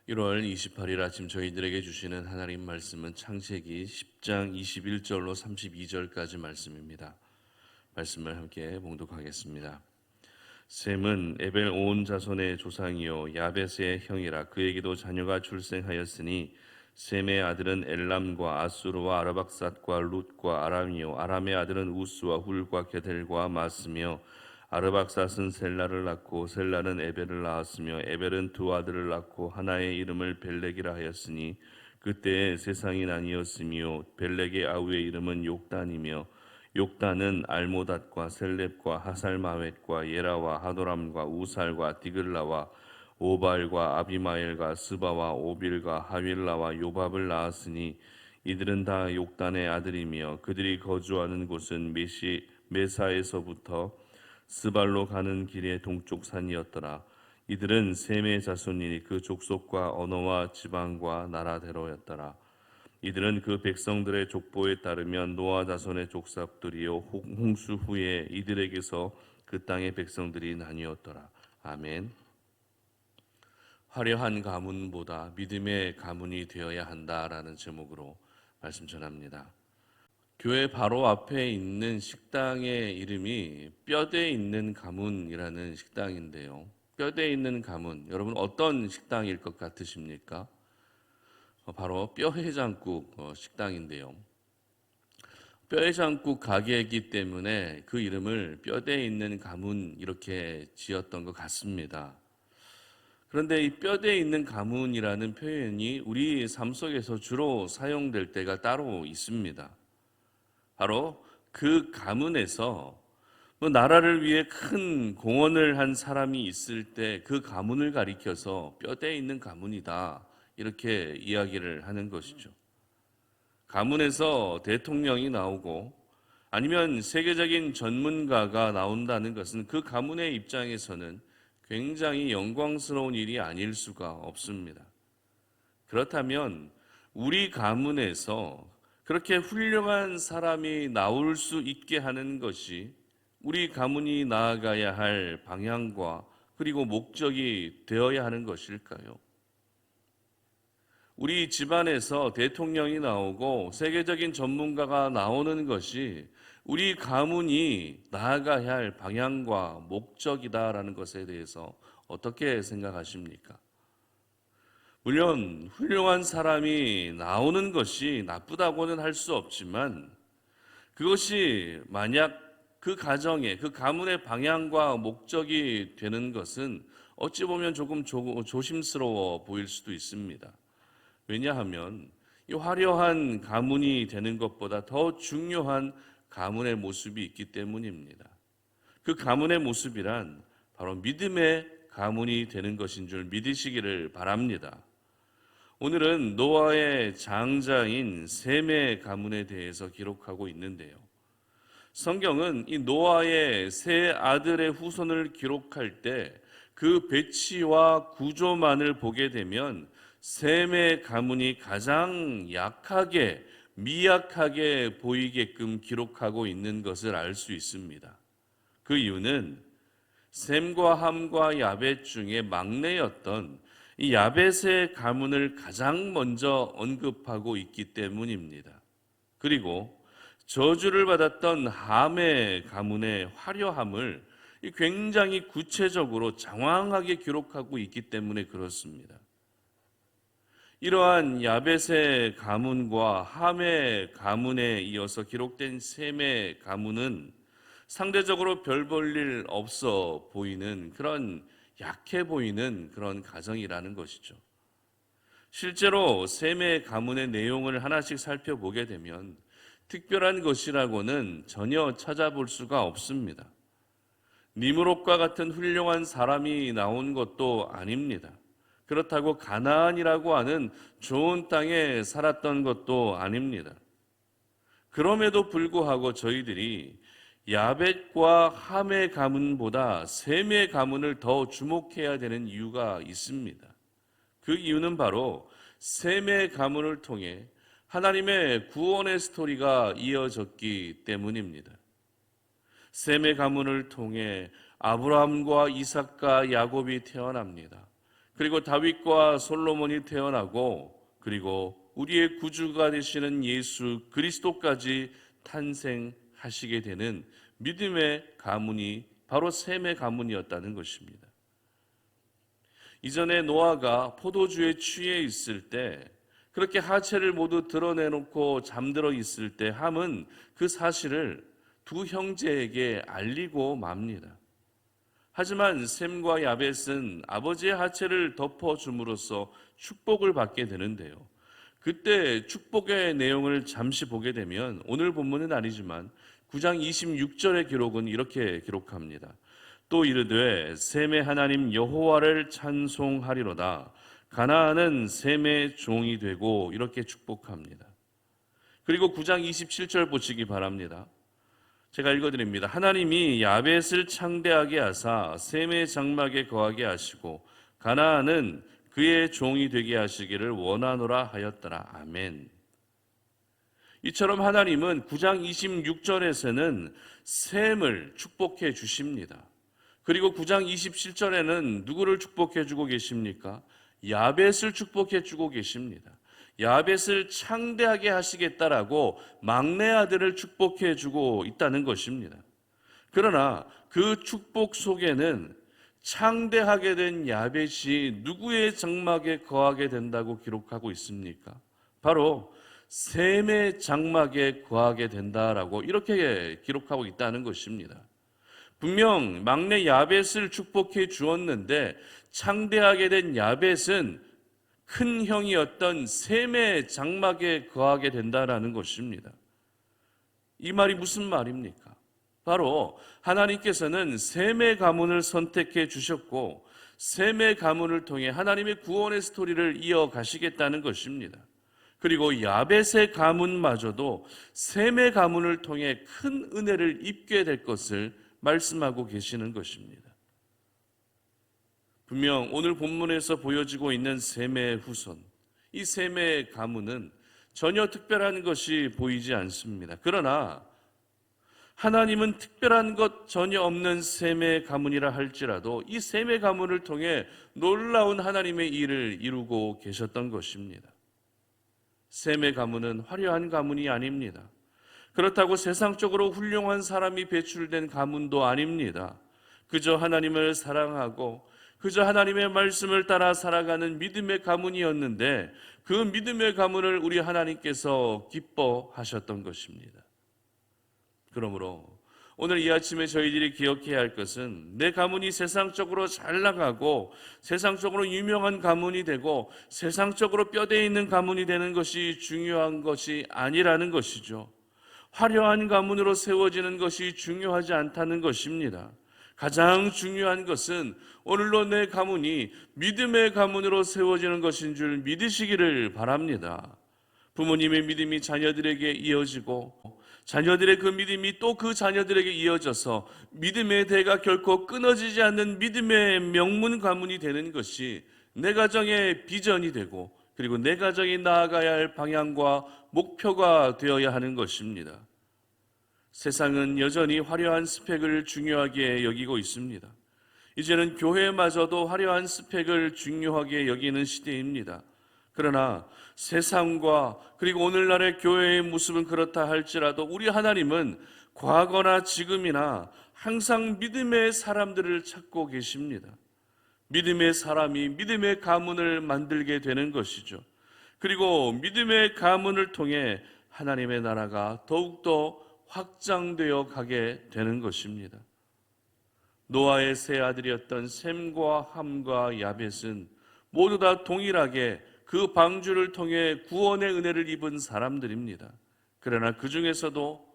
1월 28일 아침 저희들에게 주시는 하나님 말씀은 창세기 10장 21절로 32절까지 말씀입니다. 말씀을 함께 봉독하겠습니다. 셈은 에벨 온 자손의 조상이요 야벳의 형이라. 그에게도 자녀가 출생하였으니 셈의 아들은 엘람과 아수르와 아르박삿과 룻과 아람이요 아람의 아들은 우스와 훌과 게델과 마스며 아르박삿은 셀라를 낳고 셀라는 에벨을 낳았으며 에벨은 두 아들을 낳고 하나의 이름을 벨렉이라 하였으니 그때에 세상이 나뉘었으며 벨렉의 아우의 이름은 욕단이며 욕단은 알모닷과 셀렙과 하살마웻과 예라와 하도람과 우살과 디글라와 오발과 아비마엘과 스바와 오빌과 하윌라와 요밥을 낳았으니 이들은 다 욕단의 아들이며 그들이 거주하는 곳은 메사에서부터 스발로 가는 길의 동쪽 산이었더라. 이들은 셈의 자손이니 그 족속과 언어와 지방과 나라대로였더라. 이들은 그 백성들의 족보에 따르면 노아 자손의 족속들이요 홍수 후에 이들에게서 그 땅의 백성들이 나뉘었더라. 아멘. 화려한 가문보다 믿음의 가문이 되어야 한다라는 제목으로 말씀 전합니다. 교회 바로 앞에 있는 식당의 이름이 뼈대 있는 가문이라는 식당인데요. 뼈대 있는 가문, 여러분 어떤 식당일 것 같으십니까? 바로 뼈해장국 식당인데요. 뼈해장국 가게이기 때문에 그 이름을 뼈대 있는 가문 이렇게 지었던 것 같습니다. 그런데 이 뼈대 있는 가문이라는 표현이 우리 삶 속에서 주로 사용될 때가 따로 있습니다. 바로 그 가문에서 나라를 위해 큰 공헌을 한 사람이 있을 때 그 가문을 가리켜서 뼈대 있는 가문이다 이렇게 이야기를 하는 것이죠. 가문에서 대통령이 나오고 아니면 세계적인 전문가가 나온다는 것은 그 가문의 입장에서는 굉장히 영광스러운 일이 아닐 수가 없습니다. 그렇다면 우리 가문에서 그렇게 훌륭한 사람이 나올 수 있게 하는 것이 우리 가문이 나아가야 할 방향과 그리고 목적이 되어야 하는 것일까요? 우리 집안에서 대통령이 나오고 세계적인 전문가가 나오는 것이 우리 가문이 나아가야 할 방향과 목적이다라는 것에 대해서 어떻게 생각하십니까? 물론 훌륭한 사람이 나오는 것이 나쁘다고는 할 수 없지만 그것이 만약 그 가정의 그 가문의 방향과 목적이 되는 것은 어찌 보면 조금 조심스러워 보일 수도 있습니다. 왜냐하면 이 화려한 가문이 되는 것보다 더 중요한 가문의 모습이 있기 때문입니다. 그 가문의 모습이란 바로 믿음의 가문이 되는 것인 줄 믿으시기를 바랍니다. 오늘은 노아의 장자인 셈의 가문에 대해서 기록하고 있는데요. 성경은 이 노아의 세 아들의 후손을 기록할 때 그 배치와 구조만을 보게 되면 셈의 가문이 가장 약하게 미약하게 보이게끔 기록하고 있는 것을 알 수 있습니다. 그 이유는 셈과 함과 야벳 중에 막내였던 이 야벳의 가문을 가장 먼저 언급하고 있기 때문입니다. 그리고 저주를 받았던 함의 가문의 화려함을 굉장히 구체적으로 장황하게 기록하고 있기 때문에 그렇습니다. 이러한 야벳의 가문과 함의 가문에 이어서 기록된 셈의 가문은 상대적으로 별 볼 일 없어 보이는 그런 약해 보이는 그런 가정이라는 것이죠. 실제로 셈의 가문의 내용을 하나씩 살펴보게 되면 특별한 것이라고는 전혀 찾아볼 수가 없습니다. 니므롯과 같은 훌륭한 사람이 나온 것도 아닙니다. 그렇다고 가나안이라고 하는 좋은 땅에 살았던 것도 아닙니다. 그럼에도 불구하고 저희들이 야벳과 함의 가문보다 셈의 가문을 더 주목해야 되는 이유가 있습니다. 그 이유는 바로 셈의 가문을 통해 하나님의 구원의 스토리가 이어졌기 때문입니다. 셈의 가문을 통해 아브라함과 이삭과 야곱이 태어납니다. 그리고 다윗과 솔로몬이 태어나고 그리고 우리의 구주가 되시는 예수 그리스도까지 탄생하시게 되는 믿음의 가문이 바로 셈의 가문이었다는 것입니다. 이전에 노아가 포도주에 취해 있을 때 그렇게 하체를 모두 드러내놓고 잠들어 있을 때 함은 그 사실을 두 형제에게 알리고 맙니다. 하지만 셈과 야벳은 아버지의 하체를 덮어줌으로써 축복을 받게 되는데요. 그때 축복의 내용을 잠시 보게 되면 오늘 본문은 아니지만 9장 26절의 기록은 이렇게 기록합니다. 또 이르되 셈의 하나님 여호와를 찬송하리로다. 가나안은 셈의 종이 되고 이렇게 축복합니다. 그리고 9장 27절 보시기 바랍니다. 제가 읽어드립니다. 하나님이 야벳을 창대하게 하사 셈의 장막에 거하게 하시고 가나안은 그의 종이 되게 하시기를 원하노라 하였더라. 아멘. 이처럼 하나님은 9장 26절에서는 셈을 축복해 주십니다. 그리고 9장 27절에는 누구를 축복해 주고 계십니까? 야벳을 축복해 주고 계십니다. 야벳을 창대하게 하시겠다라고 막내 아들을 축복해 주고 있다는 것입니다. 그러나 그 축복 속에는 창대하게 된 야벳이 누구의 장막에 거하게 된다고 기록하고 있습니까? 바로 셈의 장막에 거하게 된다라고 이렇게 기록하고 있다는 것입니다. 분명 막내 야벳을 축복해 주었는데 창대하게 된 야벳은 큰 형이었던 셈의 장막에 거하게 된다라는 것입니다. 이 말이 무슨 말입니까? 바로 하나님께서는 셈의 가문을 선택해 주셨고 셈의 가문을 통해 하나님의 구원의 스토리를 이어가시겠다는 것입니다. 그리고 야벳의 가문마저도 셈의 가문을 통해 큰 은혜를 입게 될 것을 말씀하고 계시는 것입니다. 분명 오늘 본문에서 보여지고 있는 셈의 후손, 이 셈의 가문은 전혀 특별한 것이 보이지 않습니다. 그러나 하나님은 특별한 것 전혀 없는 셈의 가문이라 할지라도 이 셈의 가문을 통해 놀라운 하나님의 일을 이루고 계셨던 것입니다. 셈의 가문은 화려한 가문이 아닙니다. 그렇다고 세상적으로 훌륭한 사람이 배출된 가문도 아닙니다. 그저 하나님을 사랑하고 그저 하나님의 말씀을 따라 살아가는 믿음의 가문이었는데 그 믿음의 가문을 우리 하나님께서 기뻐하셨던 것입니다. 그러므로 오늘 이 아침에 저희들이 기억해야 할 것은 내 가문이 세상적으로 잘 나가고 세상적으로 유명한 가문이 되고 세상적으로 뼈대 있는 가문이 되는 것이 중요한 것이 아니라는 것이죠. 화려한 가문으로 세워지는 것이 중요하지 않다는 것입니다. 가장 중요한 것은 오늘로 내 가문이 믿음의 가문으로 세워지는 것인 줄 믿으시기를 바랍니다. 부모님의 믿음이 자녀들에게 이어지고 자녀들의 그 믿음이 또 그 자녀들에게 이어져서 믿음의 대가 결코 끊어지지 않는 믿음의 명문 가문이 되는 것이 내 가정의 비전이 되고 그리고 내 가정이 나아가야 할 방향과 목표가 되어야 하는 것입니다. 세상은 여전히 화려한 스펙을 중요하게 여기고 있습니다. 이제는 교회마저도 화려한 스펙을 중요하게 여기는 시대입니다. 그러나 세상과 그리고 오늘날의 교회의 모습은 그렇다 할지라도 우리 하나님은 과거나 지금이나 항상 믿음의 사람들을 찾고 계십니다. 믿음의 사람이 믿음의 가문을 만들게 되는 것이죠. 그리고 믿음의 가문을 통해 하나님의 나라가 더욱더 확장되어 가게 되는 것입니다. 노아의 세 아들이었던 셈과 함과 야벳은 모두 다 동일하게 그 방주를 통해 구원의 은혜를 입은 사람들입니다. 그러나 그 중에서도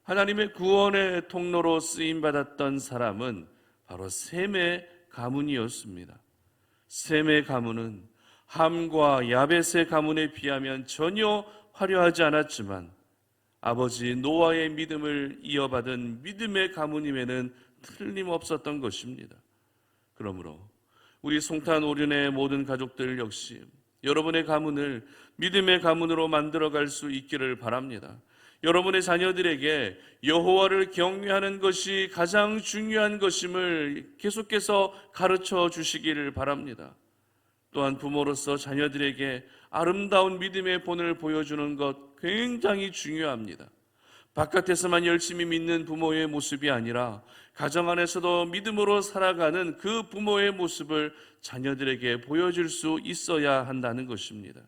하나님의 구원의 통로로 쓰임받았던 사람은 바로 셈의 가문이었습니다. 셈의 가문은 함과 야벳의 가문에 비하면 전혀 화려하지 않았지만 아버지 노아의 믿음을 이어받은 믿음의 가문임에는 틀림없었던 것입니다. 그러므로 우리 송탄 오륜의 모든 가족들 역시 여러분의 가문을 믿음의 가문으로 만들어갈 수 있기를 바랍니다. 여러분의 자녀들에게 여호와를 경외하는 것이 가장 중요한 것임을 계속해서 가르쳐 주시기를 바랍니다. 또한 부모로서 자녀들에게 아름다운 믿음의 본을 보여주는 것 굉장히 중요합니다. 바깥에서만 열심히 믿는 부모의 모습이 아니라 가정 안에서도 믿음으로 살아가는 그 부모의 모습을 자녀들에게 보여줄 수 있어야 한다는 것입니다.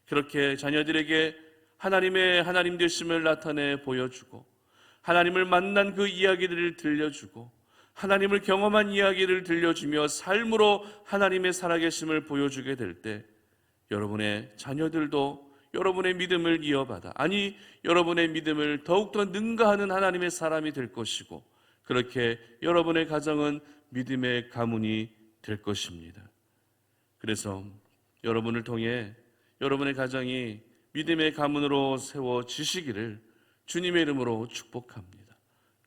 그렇게 자녀들에게 하나님의 하나님 되심을 나타내 보여주고, 하나님을 만난 그 이야기들을 들려주고, 하나님을 경험한 이야기를 들려주며 삶으로 하나님의 살아계심을 보여주게 될 때 여러분의 자녀들도 여러분의 믿음을 이어받아, 아니 여러분의 믿음을 더욱더 능가하는 하나님의 사람이 될 것이고, 그렇게 여러분의 가정은 믿음의 가문이 될 것입니다. 그래서 여러분을 통해 여러분의 가정이 믿음의 가문으로 세워지시기를 주님의 이름으로 축복합니다.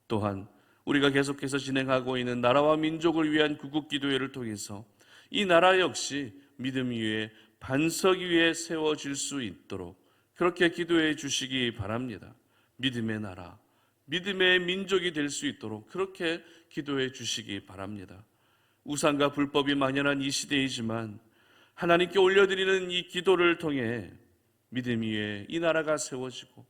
또한 우리가 계속해서 진행하고 있는 나라와 민족을 위한 구국기도회를 통해서 이 나라 역시 믿음 위에 반석 위에 세워질 수 있도록 그렇게 기도해 주시기 바랍니다. 믿음의 나라, 믿음의 민족이 될 수 있도록 그렇게 기도해 주시기 바랍니다. 우상과 불법이 만연한 이 시대이지만 하나님께 올려드리는 이 기도를 통해 믿음 위에 이 나라가 세워지고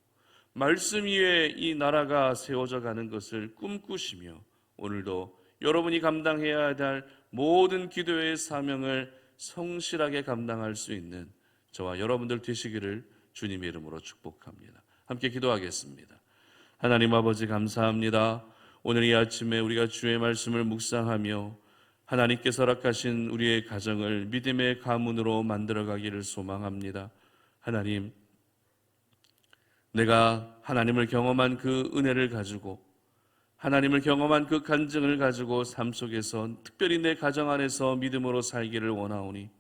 말씀 위에 이 나라가 세워져 가는 것을 꿈꾸시며 오늘도 여러분이 감당해야 할 모든 기도의 사명을 성실하게 감당할 수 있는 저와 여러분들 되시기를 주님의 이름으로 축복합니다. 함께 기도하겠습니다. 하나님 아버지 감사합니다. 오늘 이 아침에 우리가 주의 말씀을 묵상하며 하나님께서 허락하신 우리의 가정을 믿음의 가문으로 만들어가기를 소망합니다. 하나님, 내가 하나님을 경험한 그 은혜를 가지고 하나님을 경험한 그 간증을 가지고 삶 속에서 특별히 내 가정 안에서 믿음으로 살기를 원하오니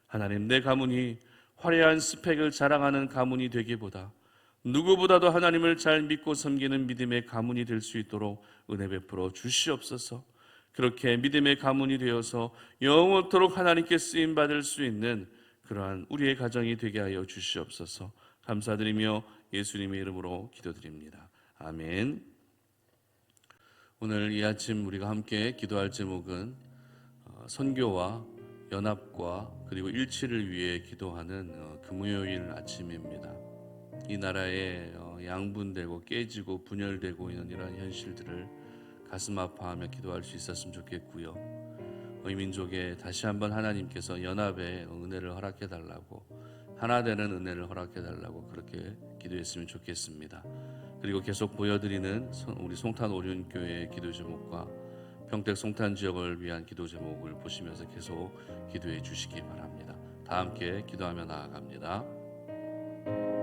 하나님, 내 가문이 화려한 스펙을 자랑하는 가문이 되기보다 누구보다도 하나님을 잘 믿고 섬기는 믿음의 가문이 될 수 있도록 은혜 베풀어 주시옵소서. 그렇게 믿음의 가문이 되어서 영원토록 하나님께 쓰임받을 수 있는 그러한 우리의 가정이 되게 하여 주시옵소서. 감사드리며 예수님의 이름으로 기도드립니다. 아멘. 오늘 이 아침 우리가 함께 기도할 제목은 선교와 연합과 그리고 일치를 위해 기도하는 금요일 아침입니다. 이 나라에 양분되고 깨지고 분열되고 있는 이러한 현실들을 가슴 아파하며 기도할 수 있었으면 좋겠고요. 이 민족에 다시 한번 하나님께서 연합의 은혜를 허락해 달라고, 하나 되는 은혜를 허락해 달라고 그렇게 기도했으면 좋겠습니다. 그리고 계속 보여드리는 우리 송탄 오륜교회의 기도 제목과 평택 송탄 지역을 위한 기도 제목을 보시면서 계속 기도해 주시기 바랍니다. 다 함께 기도하며 나아갑니다.